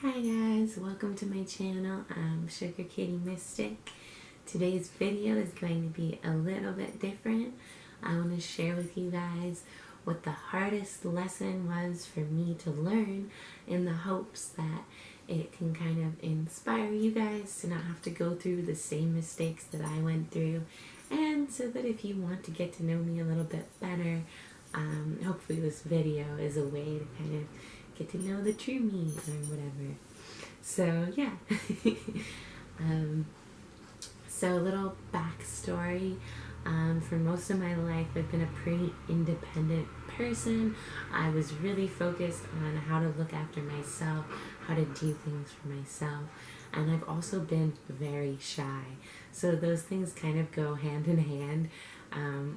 Hi guys, welcome to my channel. I'm Sugar Kitty Mystic. Today's video is going to be a little bit different. I want to share with you guys what the hardest lesson was for me to learn, in the hopes that it can kind of inspire you guys to not have to go through the same mistakes that I went through, and so that if you want to get to know me a little bit better, hopefully this video is a way to kind of get to know the true me or whatever. So yeah. So a little backstory. For most of my life, I've been a pretty independent person. I was really focused on how to look after myself, how to do things for myself, and I've also been very shy. So those things kind of go hand in hand.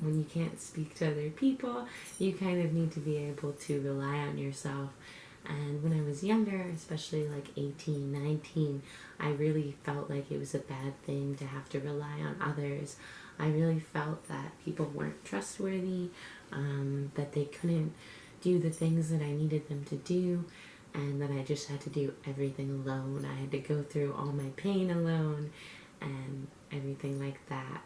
When you can't speak to other people, you kind of need to be able to rely on yourself. And when I was younger, especially like 18, 19, I really felt like it was a bad thing to have to rely on others. I really felt that people weren't trustworthy, that they couldn't do the things that I needed them to do, and that I just had to do everything alone. I had to go through all my pain alone and everything like that.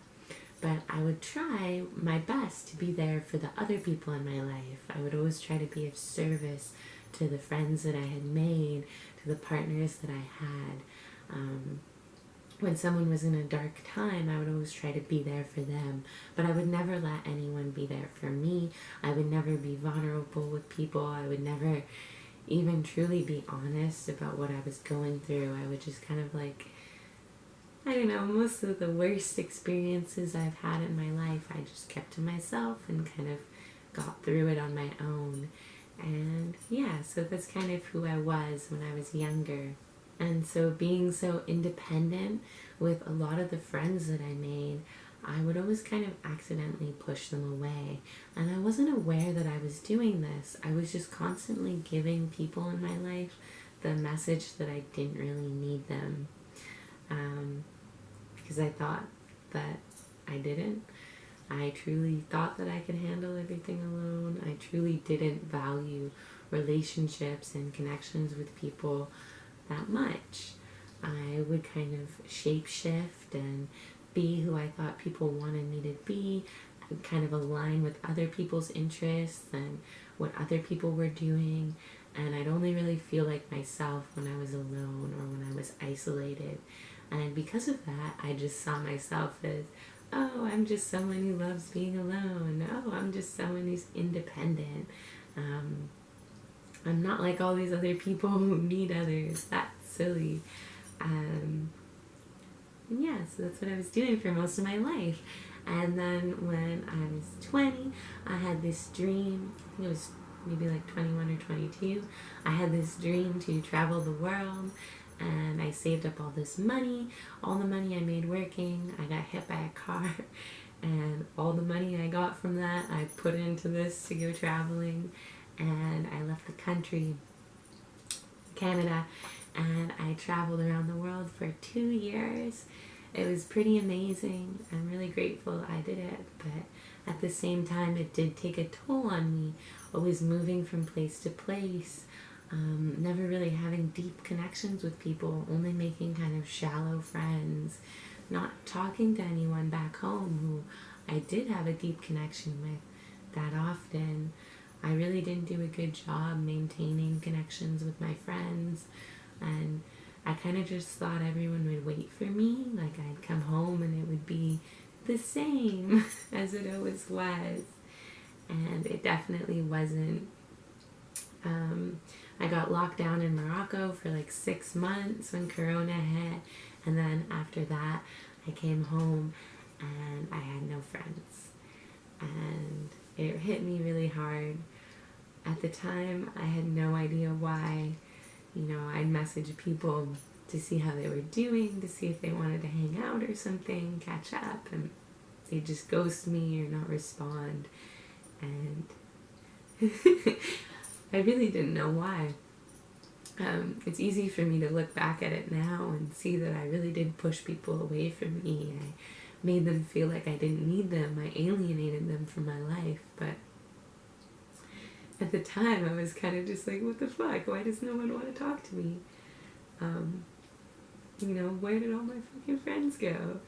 But I would try my best to be there for the other people in my life. I would always try to be of service to the friends that I had made, to the partners that I had. When someone was in a dark time, I would always try to be there for them. But I would never let anyone be there for me. I would never be vulnerable with people. I would never even truly be honest about what I was going through. I would just kind of like, I don't know, most of the worst experiences I've had in my life, I just kept to myself and kind of got through it on my own. And yeah, so that's kind of who I was when I was younger. And so being so independent with a lot of the friends that I made, I would always kind of accidentally push them away. And I wasn't aware that I was doing this. I was just constantly giving people in my life the message that I didn't really need them. Because I thought that I didn't. I truly thought that I could handle everything alone. I truly didn't value relationships and connections with people that much. I would kind of shape shift and be who I thought people wanted me to be, and kind of align with other people's interests and what other people were doing. And I'd only really feel like myself when I was alone or when I was isolated. And because of that, I just saw myself as, oh, I'm just someone who loves being alone. Oh, I'm just someone who's independent. I'm not like all these other people who need others. That's silly. And yeah, so that's what I was doing for most of my life. And then when I was 20, I had this dream. I think it was maybe like 21 or 22. I had this dream to travel the world. And I saved up all this money, all the money I made working. I got hit by a car, and all the money I got from that I put into this to go traveling. And I left the country, Canada, and I traveled around the world for 2 years. It was pretty amazing. I'm really grateful I did it, but at the same time it did take a toll on me, always moving from place to place. Never really having deep connections with people, only making kind of shallow friends, not talking to anyone back home who I did have a deep connection with that often. I really didn't do a good job maintaining connections with my friends, and I kind of just thought everyone would wait for me, like I'd come home and it would be the same as it always was, and it definitely wasn't. I got locked down in Morocco for like 6 months when Corona hit, and then after that I came home and I had no friends, and it hit me really hard. At the time I had no idea why. I'd message people to see how they were doing, to see if they wanted to hang out or something, catch up, and they'd just ghost me or not respond, and I really didn't know why. It's easy for me to look back at it now and see that I really did push people away from me. I made them feel like I didn't need them. I alienated them from my life. But at the time, I was kind of just like, what the fuck? Why does no one want to talk to me? Where did all my fucking friends go?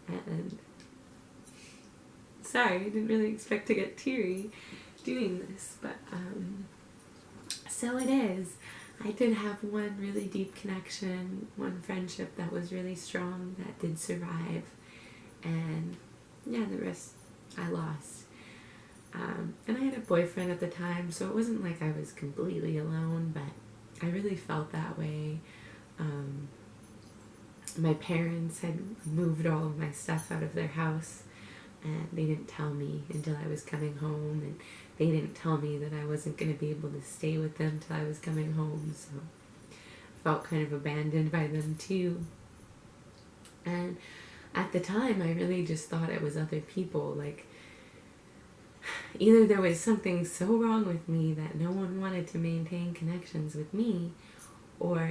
And sorry, I didn't really expect to get teary doing this, but so it is. I did have one really deep connection, one friendship that was really strong, that did survive, and yeah, the rest I lost. And I had a boyfriend at the time, so it wasn't like I was completely alone, but I really felt that way. My parents had moved all of my stuff out of their house, and they didn't tell me until I was coming home, and they didn't tell me that I wasn't going to be able to stay with them till I was coming home, so I felt kind of abandoned by them too. And at the time, I really just thought it was other people. Like, either there was something so wrong with me that no one wanted to maintain connections with me, or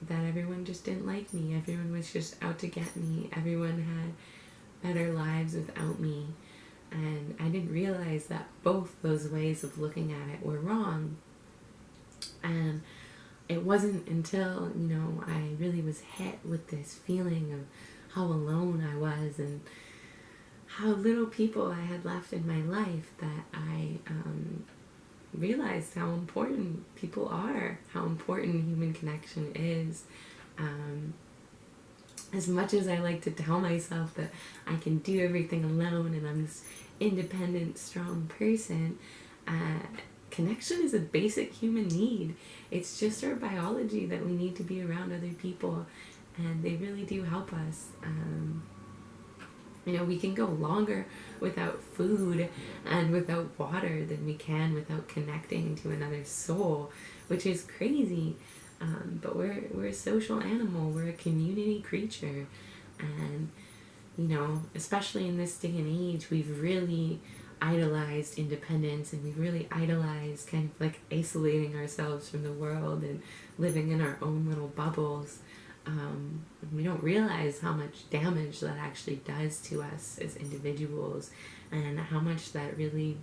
that everyone just didn't like me. Everyone was just out to get me. Everyone had better lives without me. And I didn't realize that both those ways of looking at it were wrong. And it wasn't until, I really was hit with this feeling of how alone I was and how little people I had left in my life that I realized how important people are, how important human connection is. As much as I like to tell myself that I can do everything alone and I'm this independent, strong person, connection is a basic human need. It's just our biology that we need to be around other people, and they really do help us. We can go longer without food and without water than we can without connecting to another soul, which is crazy. But we're a social animal. We're a community creature. And, especially in this day and age, we've really idolized independence, and we've really idolized kind of like isolating ourselves from the world and living in our own little bubbles. We don't realize how much damage that actually does to us as individuals, and how much that really,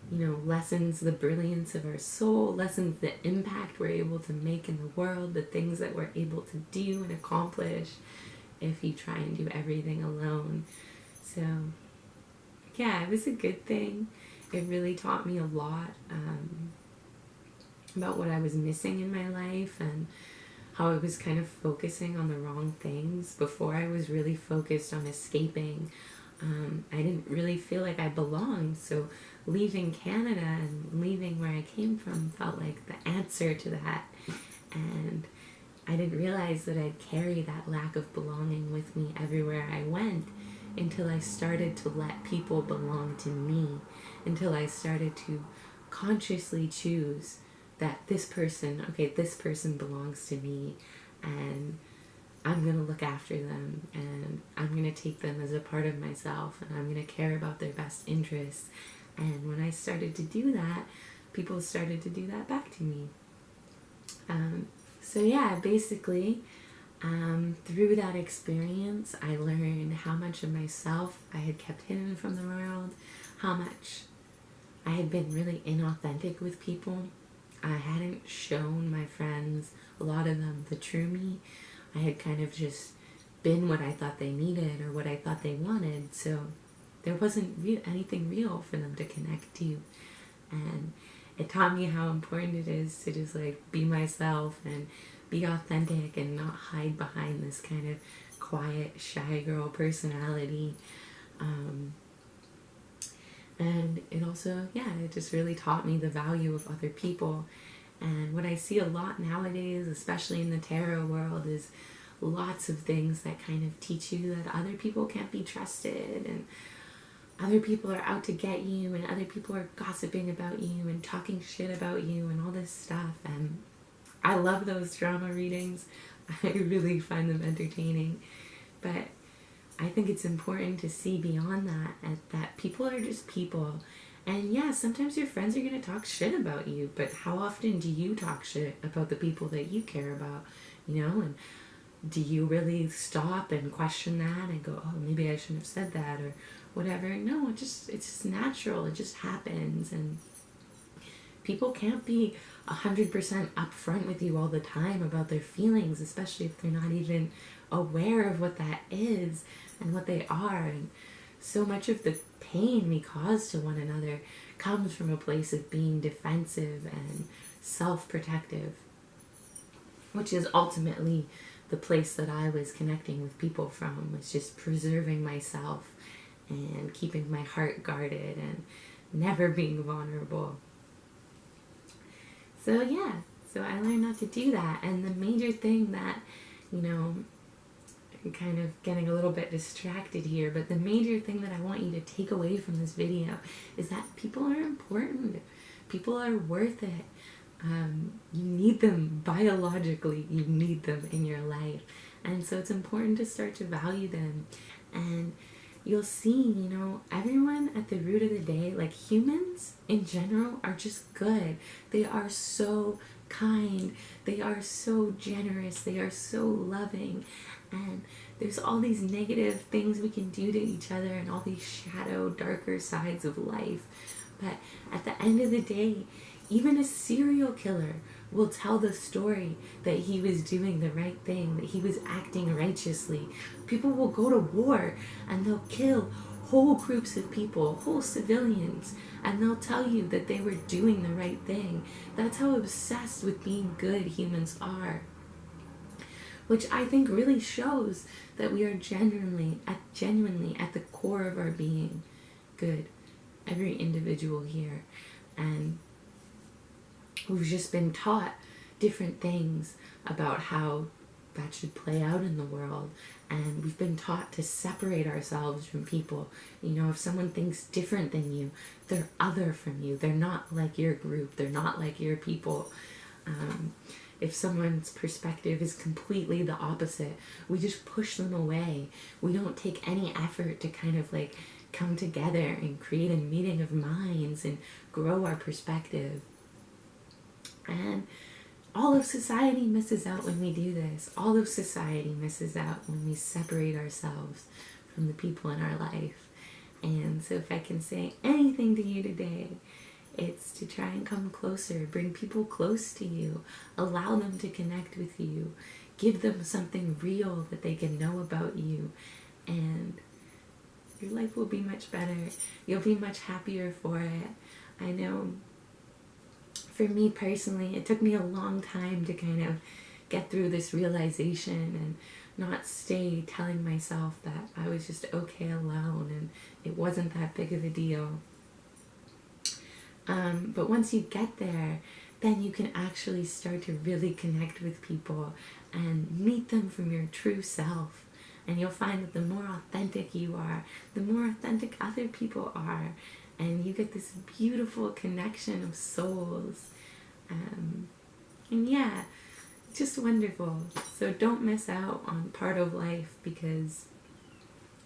lessens the brilliance of our soul, lessens the impact we're able to make in the world, the things that we're able to do and accomplish if you try and do everything alone. So, yeah, it was a good thing. It really taught me a lot about what I was missing in my life, and how I was kind of focusing on the wrong things. Before, I was really focused on escaping. I didn't really feel like I belonged, so leaving Canada and leaving where I came from felt like the answer to that. And I didn't realize that I'd carry that lack of belonging with me everywhere I went, until I started to let people belong to me, until I started to consciously choose that this person belongs to me, and I'm going to look after them, and I'm going to take them as a part of myself, and I'm going to care about their best interests. And when I started to do that, people started to do that back to me. So yeah, basically, through that experience, I learned how much of myself I had kept hidden from the world, how much I had been really inauthentic with people. I hadn't shown my friends, a lot of them, the true me. I had kind of just been what I thought they needed or what I thought they wanted, so there wasn't anything real for them to connect to. And it taught me how important it is to just be myself and be authentic and not hide behind this kind of quiet, shy girl personality. And it also, it just really taught me the value of other people. And what I see a lot nowadays, especially in the tarot world, is lots of things that kind of teach you that other people can't be trusted, and other people are out to get you, and other people are gossiping about you and talking shit about you and all this stuff. And I love those drama readings. I really find them entertaining. But I think it's important to see beyond that, and that people are just people. And yeah, sometimes your friends are going to talk shit about you, but how often do you talk shit about the people that you care about, And do you really stop and question that and go, oh, maybe I shouldn't have said that or whatever? No, it's just natural. It just happens. And People can't be 100% upfront with you all the time about their feelings, especially if they're not even aware of what that is and what they are. And so much of the pain we cause to one another comes from a place of being defensive and self-protective, which is ultimately the place that I was connecting with people from, was just preserving myself and keeping my heart guarded and never being vulnerable. So yeah, so I learned not to do that. And the major thing that, I'm kind of getting a little bit distracted here, but the major thing that I want you to take away from this video is that people are important. People are worth it. You need them biologically. You need them in your life. And so it's important to start to value them. And you'll see, everyone at the root of the day, like humans in general, are just good. They are so kind. They are so generous. They are so loving. And there's all these negative things we can do to each other and all these shadow, darker sides of life. But at the end of the day, even a serial killer will tell the story that he was doing the right thing, that he was acting righteously. People will go to war and they'll kill whole groups of people, whole civilians, and they'll tell you that they were doing the right thing. That's how obsessed with being good humans are. Which I think really shows that we are genuinely at the core of our being good. Every individual here. And we've just been taught different things about how that should play out in the world. And we've been taught to separate ourselves from people. If someone thinks different than you, they're other from you. They're not like your group. They're not like your people. If someone's perspective is completely the opposite, we just push them away. We don't take any effort to kind of like come together and create a meeting of minds and grow our perspective. And all of society misses out when we do this. All of society misses out when we separate ourselves from the people in our life. And so if I can say anything to you today, it's to try and come closer, bring people close to you, allow them to connect with you, give them something real that they can know about you, and your life will be much better. You'll be much happier for it. I know for me personally, it took me a long time to kind of get through this realization and not stay telling myself that I was just okay alone and it wasn't that big of a deal. But once you get there, then you can actually start to really connect with people and meet them from your true self. And you'll find that the more authentic you are, the more authentic other people are. And you get this beautiful connection of souls. And yeah, just wonderful. So don't miss out on part of life because,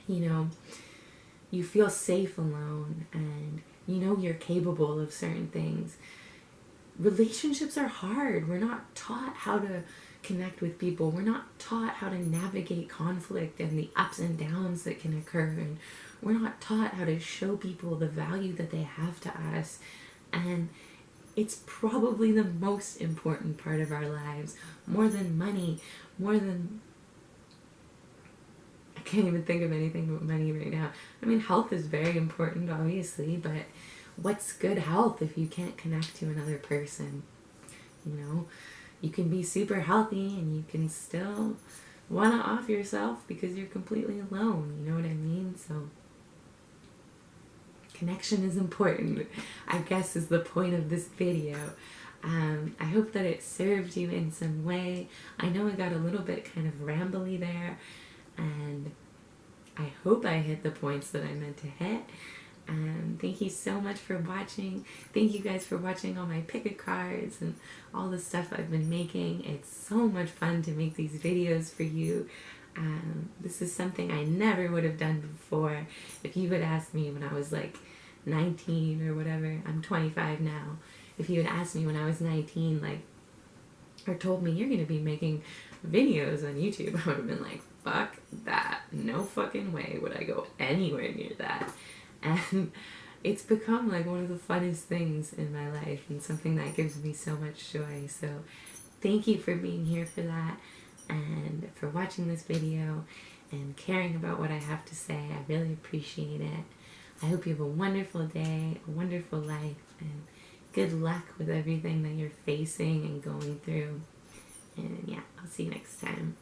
you feel safe alone and you're capable of certain things. Relationships are hard. We're not taught how to connect with people. We're not taught how to navigate conflict and the ups and downs that can occur. And we're not taught how to show people the value that they have to us. And it's probably the most important part of our lives. More than money, more than... I can't even think of anything but money right now. I mean, health is very important, obviously, but what's good health if you can't connect to another person? You can be super healthy and you can still want to off yourself because you're completely alone. You know what I mean? So connection is important, I guess, is the point of this video. I hope that it served you in some way. I know I got a little bit kind of rambly there, and I hope I hit the points that I meant to hit. Thank you so much for watching. Thank you guys for watching all my pick a cards and all the stuff I've been making. It's so much fun to make these videos for you. This is something I never would have done before. If you had asked me when I was like 19 or whatever, I'm 25 now. If you had asked me when I was 19, or told me you're going to be making videos on YouTube, I would have been like, fuck that. No fucking way would I go anywhere near that. And it's become like one of the funnest things in my life and something that gives me so much joy. So thank you for being here for that and for watching this video and caring about what I have to say. I really appreciate it. I hope you have a wonderful day, a wonderful life, and good luck with everything that you're facing and going through. And yeah, I'll see you next time.